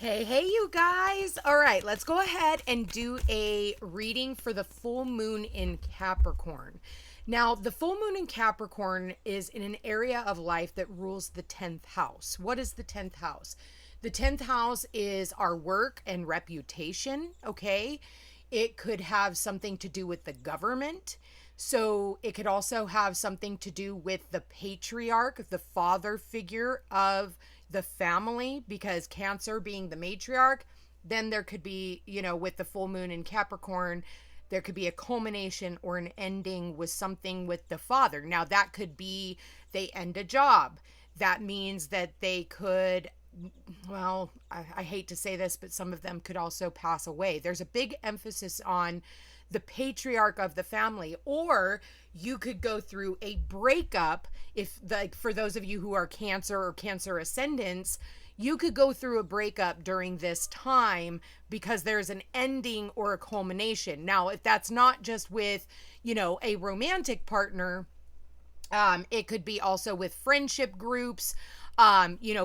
Hey, you guys. All right, let's go ahead and do a reading for the full moon in Capricorn. Now, the full moon in Capricorn is in an area of life that rules the 10th house. What is the 10th house? The 10th house is our work and reputation, okay? It could have something to do with the government. So it could also have something to do with the patriarch, the father figure of the family, because Cancer being the matriarch, then there could be, with the full moon in Capricorn, there could be a culmination or an ending with something with the father. Now, that could be they end a job. That means that they could, well, I hate to say this, but some of them could also pass away. There's a big emphasis on the patriarch of the family, or you could go through a breakup. If, like, for those of you who are Cancer or Cancer ascendants, you could go through a breakup during this time because there's an ending or a culmination. Now, if that's not just with, a romantic partner, it could be also with friendship groups,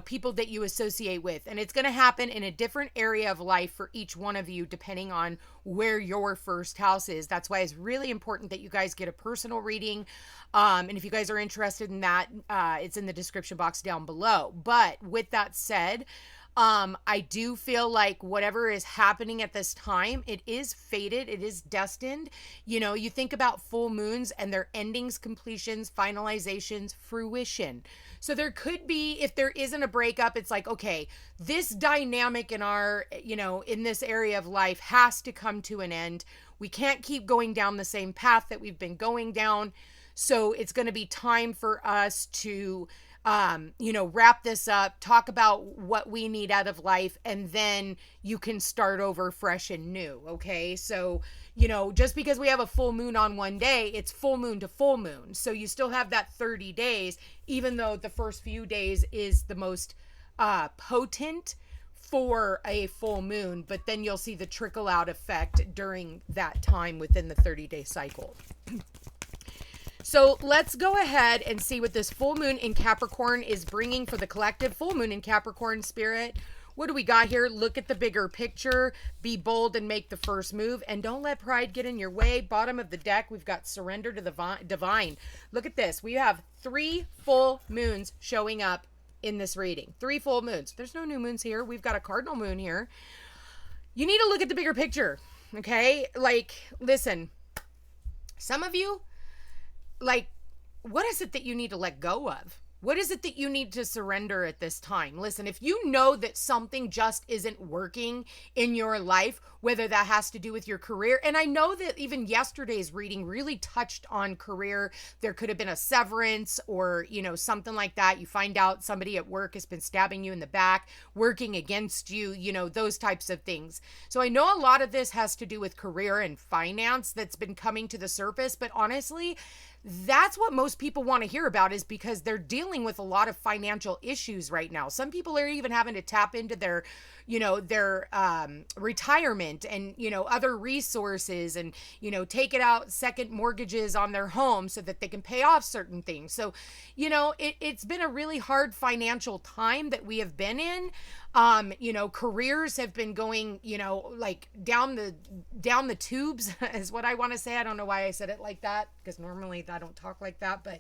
people that you associate with. And it's going to happen in a different area of life for each one of you, depending on where your first house is. That's why it's really important that you guys get a personal reading. And if you guys are interested in that, it's in the description box down below. But with that said, I do feel like whatever is happening at this time, it is fated, it is destined. You think about full moons and their endings, completions, finalizations, fruition. So there could be, if there isn't a breakup, it's like, okay, this dynamic in our, in this area of life has to come to an end. We can't keep going down the same path that we've been going down. So it's going to be time for us to wrap this up, talk about what we need out of life, and then you can start over fresh and new. Okay. So, just because we have a full moon on one day, it's full moon to full moon. So you still have that 30 days, even though the first few days is the most potent for a full moon, but then you'll see the trickle out effect during that time within the 30-day cycle. So let's go ahead and see what this full moon in Capricorn is bringing for the collective. Full moon in Capricorn spirit. What do we got here? Look at the bigger picture. Be bold and make the first move. And don't let pride get in your way. Bottom of the deck, we've got surrender to the divine. Look at this. We have 3 full moons showing up in this reading. 3 full moons. There's no new moons here. We've got a cardinal moon here. You need to look at the bigger picture. Okay? Like, listen. Some of you, what is it that you need to let go of? What is it that you need to surrender at this time? Listen, if you know that something just isn't working in your life, whether that has to do with your career, and I know that even yesterday's reading really touched on career. There could have been a severance or, something like that. You find out somebody at work has been stabbing you in the back, working against you, those types of things. So I know a lot of this has to do with career and finance that's been coming to the surface, but honestly, that's what most people want to hear about, is because they're dealing with a lot of financial issues right now. Some people are even having to tap into their retirement and, other resources and, take it out second mortgages on their home so that they can pay off certain things. So, it's been a really hard financial time that we have been in. Careers have been going, down the tubes is what I want to say. I don't know why I said it like that, because normally I don't talk like that, but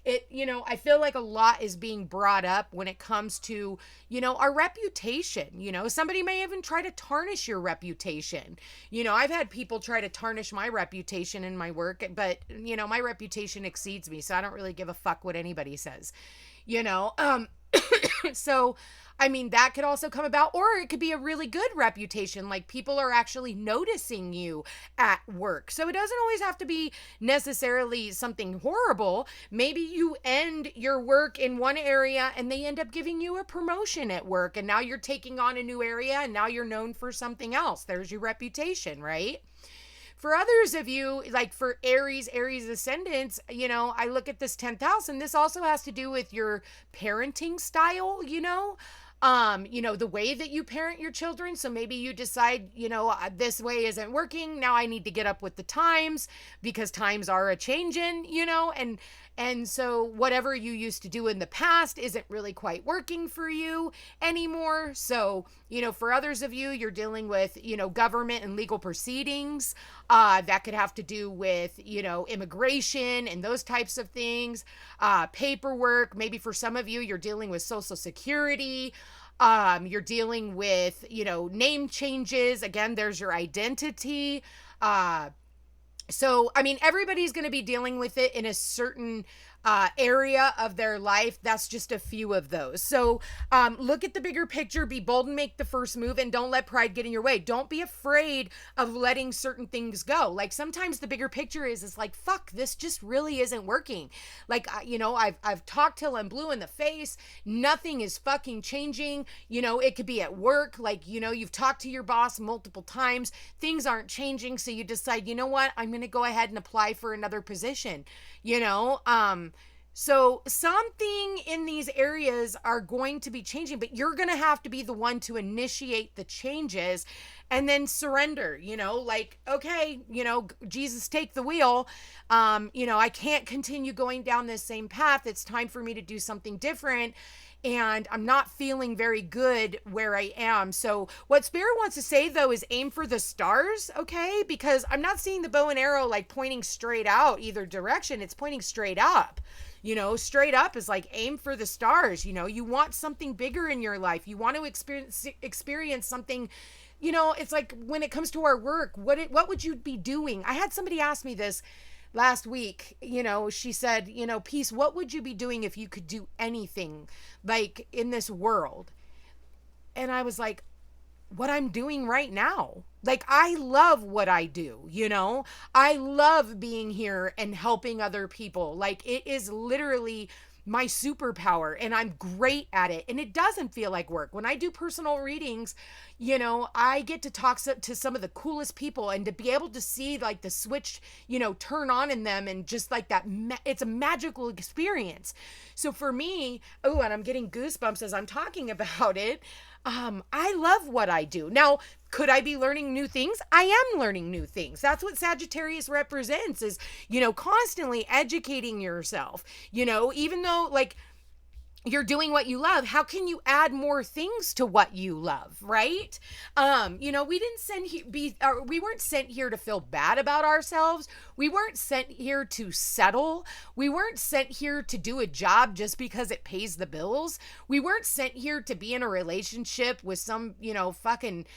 I feel like a lot is being brought up when it comes to, our reputation. Somebody may even try to tarnish your reputation. I've had people try to tarnish my reputation in my work, but, my reputation exceeds me. So I don't really give a fuck what anybody says, so, that could also come about, or it could be a really good reputation. Like, people are actually noticing you at work. So it doesn't always have to be necessarily something horrible. Maybe you end your work in one area and they end up giving you a promotion at work, and now you're taking on a new area and now you're known for something else. There's your reputation, right? For others of you, like for Aries ascendants, I look at this 10th house, and this also has to do with your parenting style, the way that you parent your children. So maybe you decide, this way isn't working. Now I need to get up with the times because times are a changing, and so whatever you used to do in the past isn't really quite working for you anymore. So, for others of you, you're dealing with, government and legal proceedings. That could have to do with, immigration and those types of things, paperwork. Maybe for some of you, you're dealing with Social Security. You're dealing with, name changes. Again, there's your identity. So, I mean, everybody's going to be dealing with it in a certain area of their life. That's just a few of those. So look at the bigger picture, be bold and make the first move, and don't let pride get in your way. Don't be afraid of letting certain things go. Like sometimes the bigger picture is like, fuck, this just really isn't working. Like, I've talked till I'm blue in the face. Nothing is fucking changing. It could be at work. Like, you've talked to your boss multiple times. Things aren't changing. So you decide, you know what? I'm going to go ahead and apply for another position, so something in these areas are going to be changing, but you're going to have to be the one to initiate the changes and then surrender, like, okay, Jesus, take the wheel. I can't continue going down this same path. It's time for me to do something different. And I'm not feeling very good where I am. So what Spirit wants to say, though, is aim for the stars, okay? Because I'm not seeing the bow and arrow like pointing straight out either direction. It's pointing straight up. Straight up is like aim for the stars. You want something bigger in your life. You want to experience something. It's like when it comes to our work, what would you be doing? I had somebody ask me this last week. She said, Peace, what would you be doing if you could do anything like in this world? And I was like, what I'm doing right now. Like, I love what I do, I love being here and helping other people. Like, it is literally my superpower and I'm great at it. And it doesn't feel like work. When I do personal readings, I get to talk to some of the coolest people and to be able to see like the switch, turn on in them and just like that. It's a magical experience. So for me, and I'm getting goosebumps as I'm talking about it. I love what I do. Now, could I be learning new things? I am learning new things. That's what Sagittarius represents is, constantly educating yourself, even though like you're doing what you love, how can you add more things to what you love, right? We weren't sent here to feel bad about ourselves. We weren't sent here to settle. We weren't sent here to do a job just because it pays the bills. We weren't sent here to be in a relationship with some, fucking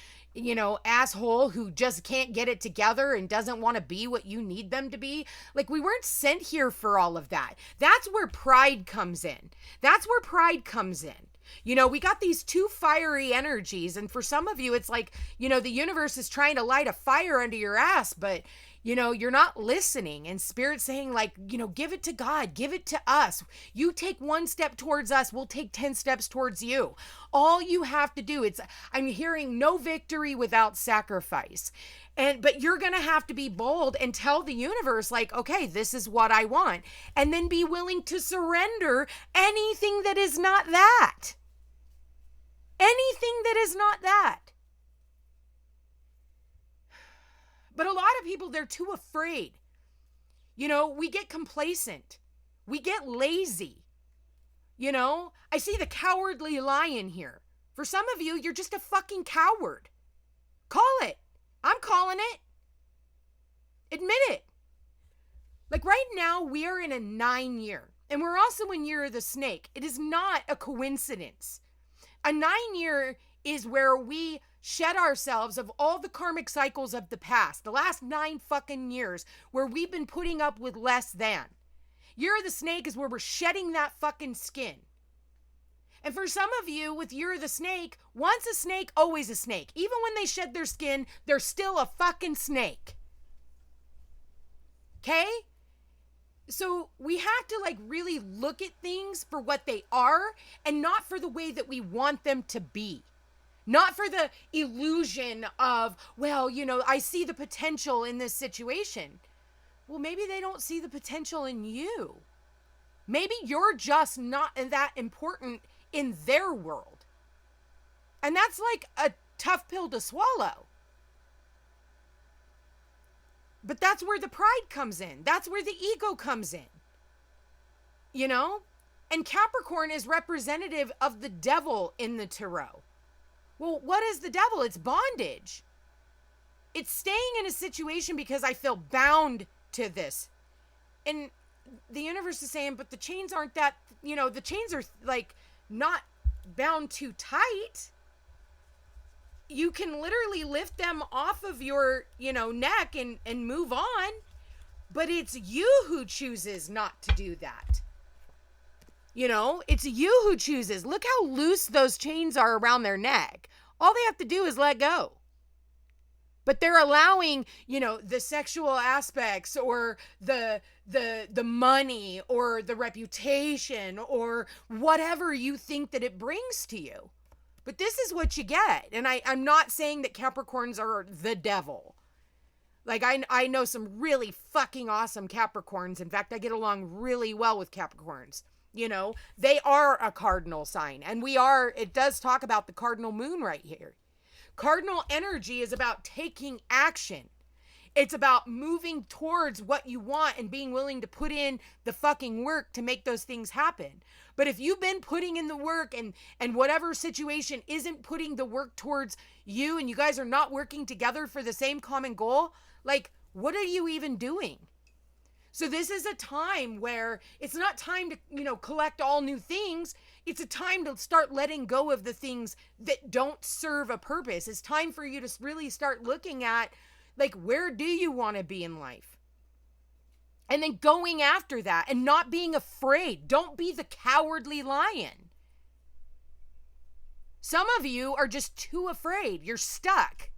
asshole who just can't get it together and doesn't want to be what you need them to be. Like, we weren't sent here for all of that. That's where pride comes in. We got these two fiery energies. And for some of you, it's like, the universe is trying to light a fire under your ass, but you're not listening. And Spirit's saying like, give it to God, give it to us. You take one step towards us, we'll take 10 steps towards you. All you have to do, I'm hearing no victory without sacrifice. But you're going to have to be bold and tell the universe like, okay, this is what I want. And then be willing to surrender anything that is not that. Anything that is not that. But a lot of people, they're too afraid. We get complacent. We get lazy. I see the cowardly lion here. For some of you, you're just a fucking coward. Call it. I'm calling it. Admit it. Like right now, we are in a 9-year. And we're also in Year of the Snake. It is not a coincidence. A 9-year is where we shed ourselves of all the karmic cycles of the past, the last 9 fucking years where we've been putting up with less than. Year of the Snake is where we're shedding that fucking skin. And for some of you with Year of the Snake, once a snake, always a snake. Even when they shed their skin, they're still a fucking snake. Okay? So we have to like really look at things for what they are and not for the way that we want them to be. Not for the illusion of, well, I see the potential in this situation. Well, maybe they don't see the potential in you. Maybe you're just not that important in their world. And that's like a tough pill to swallow. But that's where the pride comes in. That's where the ego comes in. You know? And Capricorn is representative of the devil in the tarot. Well, what is the devil? It's bondage. It's staying in a situation because I feel bound to this. And the universe is saying, but the chains aren't that, the chains are like not bound too tight. You can literally lift them off of your, neck and move on. But it's you who chooses not to do that. It's you who chooses. Look how loose those chains are around their neck. All they have to do is let go. But they're allowing, the sexual aspects or the money or the reputation or whatever you think that it brings to you. But this is what you get. And I'm not saying that Capricorns are the devil. Like, I know some really fucking awesome Capricorns. In fact, I get along really well with Capricorns. They are a cardinal sign. And it does talk about the cardinal moon right here. Cardinal energy is about taking action. It's about moving towards what you want and being willing to put in the fucking work to make those things happen. But if you've been putting in the work and whatever situation isn't putting the work towards you and you guys are not working together for the same common goal, like, what are you even doing? So this is a time where it's not time to, collect all new things. It's a time to start letting go of the things that don't serve a purpose. It's time for you to really start looking at, like, where do you want to be in life? And then going after that and not being afraid. Don't be the cowardly lion. Some of you are just too afraid. You're stuck.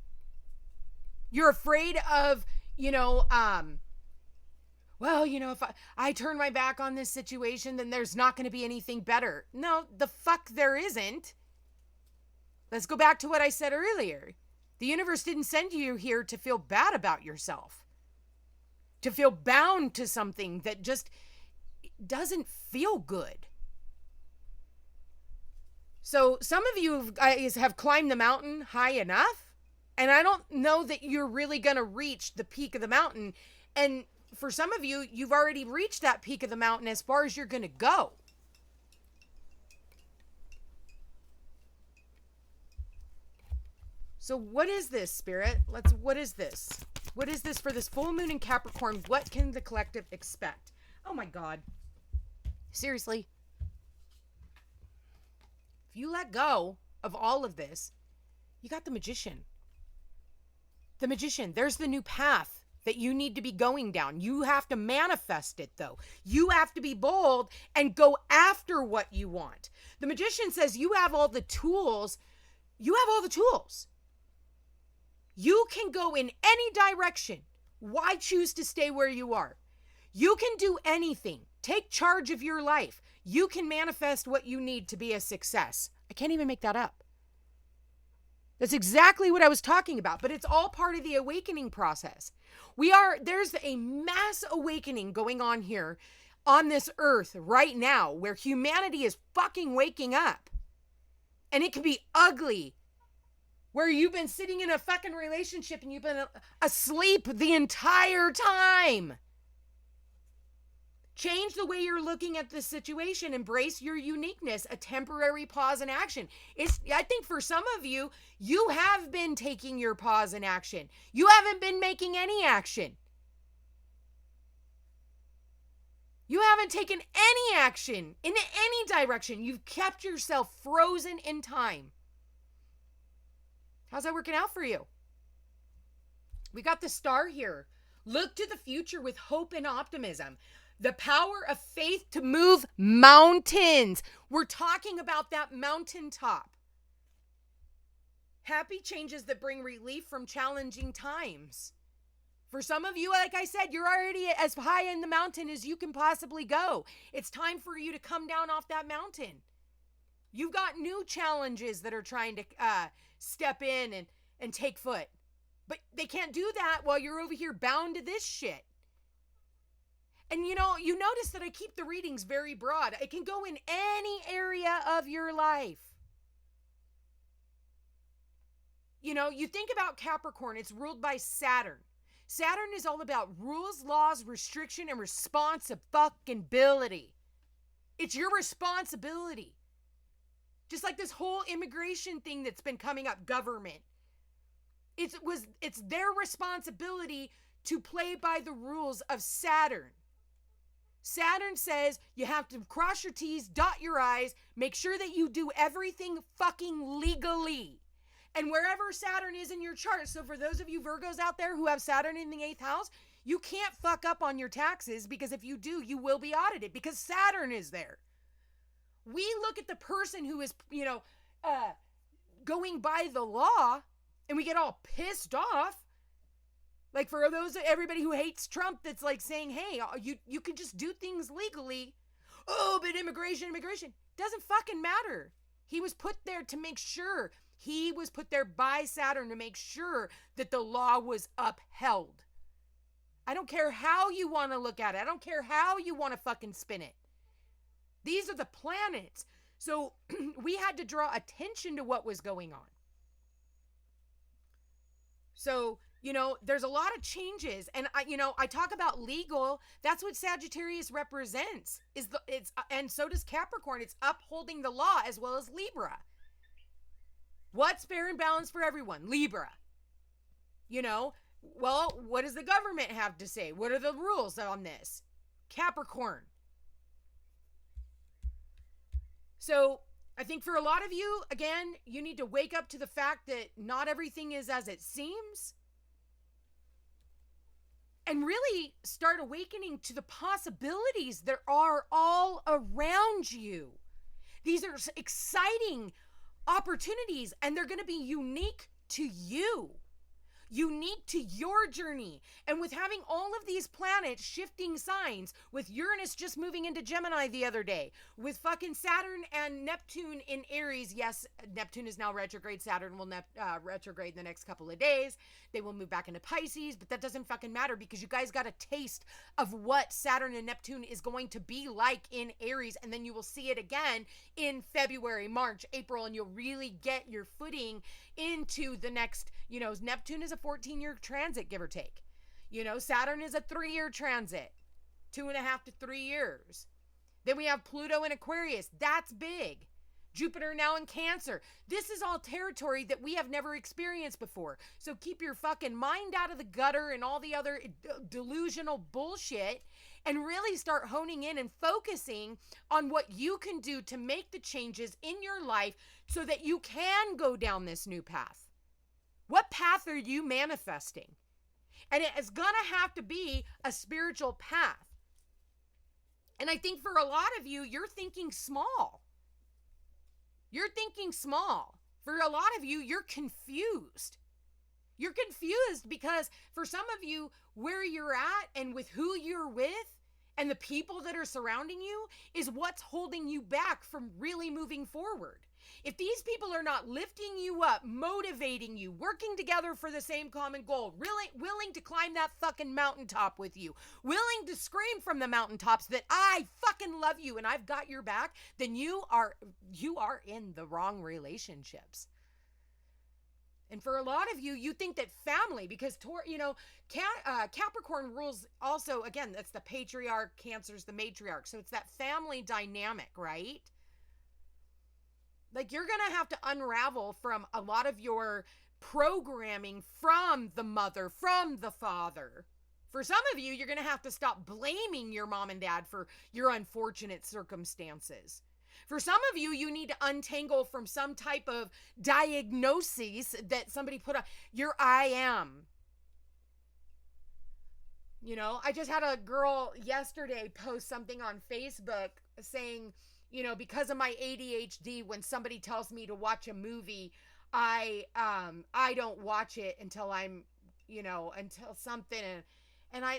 You're afraid of, if I turn my back on this situation, then there's not going to be anything better. No, the fuck there isn't. Let's go back to what I said earlier. The universe didn't send you here to feel bad about yourself, to feel bound to something that just doesn't feel good. So some of you guys have climbed the mountain high enough, and I don't know that you're really going to reach the peak of the mountain. And for some of you, you've already reached that peak of the mountain as far as you're going to go. So what is this, Spirit? What is this? What is this for this full moon in Capricorn? What can the collective expect? Oh my God. Seriously. If you let go of all of this, you got the Magician. The Magician, there's the new path that you need to be going down. You have to manifest it, though. You have to be bold and go after what you want. The Magician says you have all the tools. You have all the tools. You can go in any direction. Why choose to stay where you are? You can do anything. Take charge of your life. You can manifest what you need to be a success. I can't even make that up. That's exactly what I was talking about, but it's all part of the awakening process. There's a mass awakening going on here on this earth right now where humanity is fucking waking up. And it can be ugly. Where you've been sitting in a fucking relationship and you've been asleep the entire time. Change the way you're looking at this situation. Embrace your uniqueness. A temporary pause in action. I think for some of you, you have been taking your pause in action. You haven't been making any action. You haven't taken any action in any direction. You've kept yourself frozen in time. How's that working out for you? We got the star here. Look to the future with hope and optimism. The power of faith to move mountains. We're talking about that mountaintop. Happy changes that bring relief from challenging times. For some of you, like I said, you're already as high in the mountain as you can possibly go. It's time for you to come down off that mountain. You've got new challenges that are trying to step in and take foot. But they can't do that while you're over here bound to this shit. And you notice that I keep the readings very broad. It can go in any area of your life. You think about Capricorn, it's ruled by Saturn. Saturn is all about rules, laws, restriction, and responsibility. It's your responsibility. Just like this whole immigration thing that's been coming up, government. It's their responsibility to play by the rules of Saturn. Saturn says you have to cross your T's, dot your I's, make sure that you do everything fucking legally. And wherever Saturn is in your chart, so for those of you Virgos out there who have Saturn in the 8th house, you can't fuck up on your taxes, because if you do, you will be audited because Saturn is there. We look at the person who is, going by the law, and we get all pissed off. Like for everybody who hates Trump, that's like saying, hey, you can just do things legally. Oh, but immigration doesn't fucking matter. He was put there to make sure. He was put there by Saturn to make sure that the law was upheld. I don't care how you want to look at it. I don't care how you want to fucking spin it. These are the planets. So we had to draw attention to what was going on. So, there's a lot of changes, and I talk about legal. That's what Sagittarius represents. And so does Capricorn. It's upholding the law as well as Libra. What's fair and balanced for everyone? Libra. Well, what does the government have to say? What are the rules on this? Capricorn. So I think for a lot of you, again, you need to wake up to the fact that not everything is as it seems. And really start awakening to the possibilities that are all around you. These are exciting opportunities, and they're going to be unique to you. Unique to your journey. And with having all of these planets shifting signs, with Uranus just moving into Gemini the other day, with fucking Saturn and Neptune in Aries. Yes, Neptune is now retrograde. Saturn will retrograde in the next couple of days. They will move back into Pisces, but that doesn't fucking matter, because you guys got a taste of what Saturn and Neptune is going to be like in Aries, and then you will see it again in February, March, April, and you'll really get your footing into the next, Neptune is a 14-year transit, give or take. Saturn is a 3-year transit, 2.5 to 3 years. Then we have Pluto in Aquarius. That's big. Jupiter now in Cancer. This is all territory that we have never experienced before. So keep your fucking mind out of the gutter and all the other delusional bullshit, and really start honing in and focusing on what you can do to make the changes in your life so that you can go down this new path. What path are you manifesting? And it is going to have to be a spiritual path. And I think for a lot of you, you're thinking small. You're thinking small. For a lot of you, you're confused. You're confused because for some of you, where you're at and with who you're with and the people that are surrounding you is what's holding you back from really moving forward. If these people are not lifting you up, motivating you, working together for the same common goal, really willing to climb that fucking mountaintop with you, willing to scream from the mountaintops that I fucking love you and I've got your back, then you are in the wrong relationships. And for a lot of you, you think that family, because Capricorn rules also, again, that's the patriarch, Cancer's the matriarch. So it's that family dynamic, right? Like you're going to have to unravel from a lot of your programming from the mother, from the father. For some of you, you're going to have to stop blaming your mom and dad for your unfortunate circumstances. For some of you, you need to untangle from some type of diagnosis that somebody put on your I am. I just had a girl yesterday post something on Facebook saying, because of my ADHD, when somebody tells me to watch a movie, I don't watch it until I'm, until something.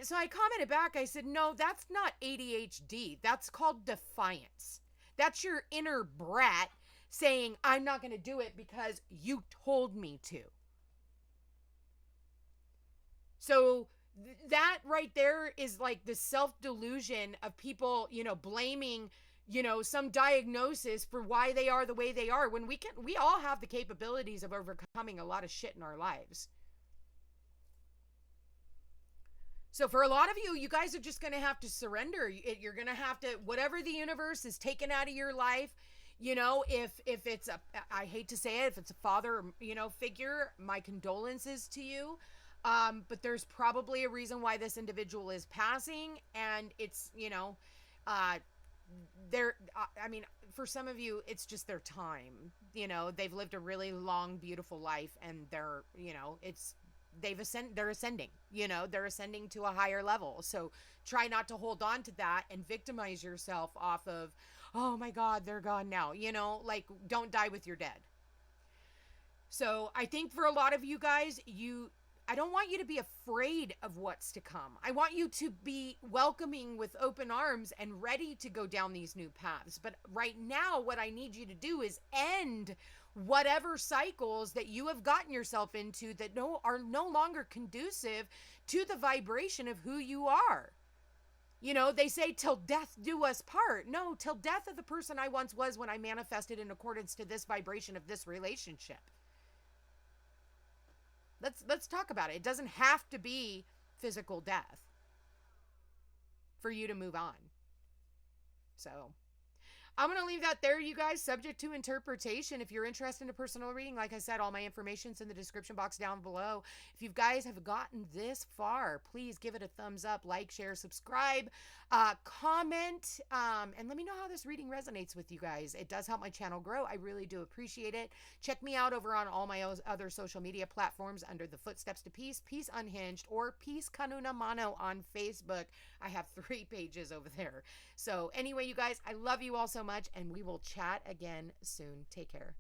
So I commented back. I said, no, that's not ADHD. That's called defiance. That's your inner brat saying, I'm not going to do it because you told me to. So that right there is like the self-delusion of people, blaming, some diagnosis for why they are the way they are, when we all have the capabilities of overcoming a lot of shit in our lives. So for a lot of you, you guys are just going to have to surrender. You're going to have to, whatever the universe is taken out of your life, if it's I hate to say it, if it's a father, figure, my condolences to you. But there's probably a reason why this individual is passing, and it's, they're I mean, for some of you, it's just their time. They've lived a really long, beautiful life, and it's they're ascending. They're ascending to a higher level. So try not to hold on to that and victimize yourself off of, oh my god, they're gone now. Like, don't die with your dead. So I think for a lot of you guys, I don't want you to be afraid of what's to come. I want you to be welcoming with open arms and ready to go down these new paths. But right now, what I need you to do is end whatever cycles that you have gotten yourself into that are no longer conducive to the vibration of who you are. They say till death do us part. No, till death of the person I once was when I manifested in accordance to this vibration of this relationship. Let's talk about it. It doesn't have to be physical death for you to move on. So I'm going to leave that there, you guys, subject to interpretation. If you're interested in a personal reading, like I said, all my information's in the description box down below. If you guys have gotten this far, please give it a thumbs up, like, share, subscribe, comment, and let me know how this reading resonates with you guys. It does help my channel grow. I really do appreciate it. Check me out over on all my other social media platforms under the Footsteps to Peace, Peace Unhinged, or Peace Kanuna Mano on Facebook. I have 3 pages over there. So anyway, you guys, I love you all so much, and we will chat again soon. Take care.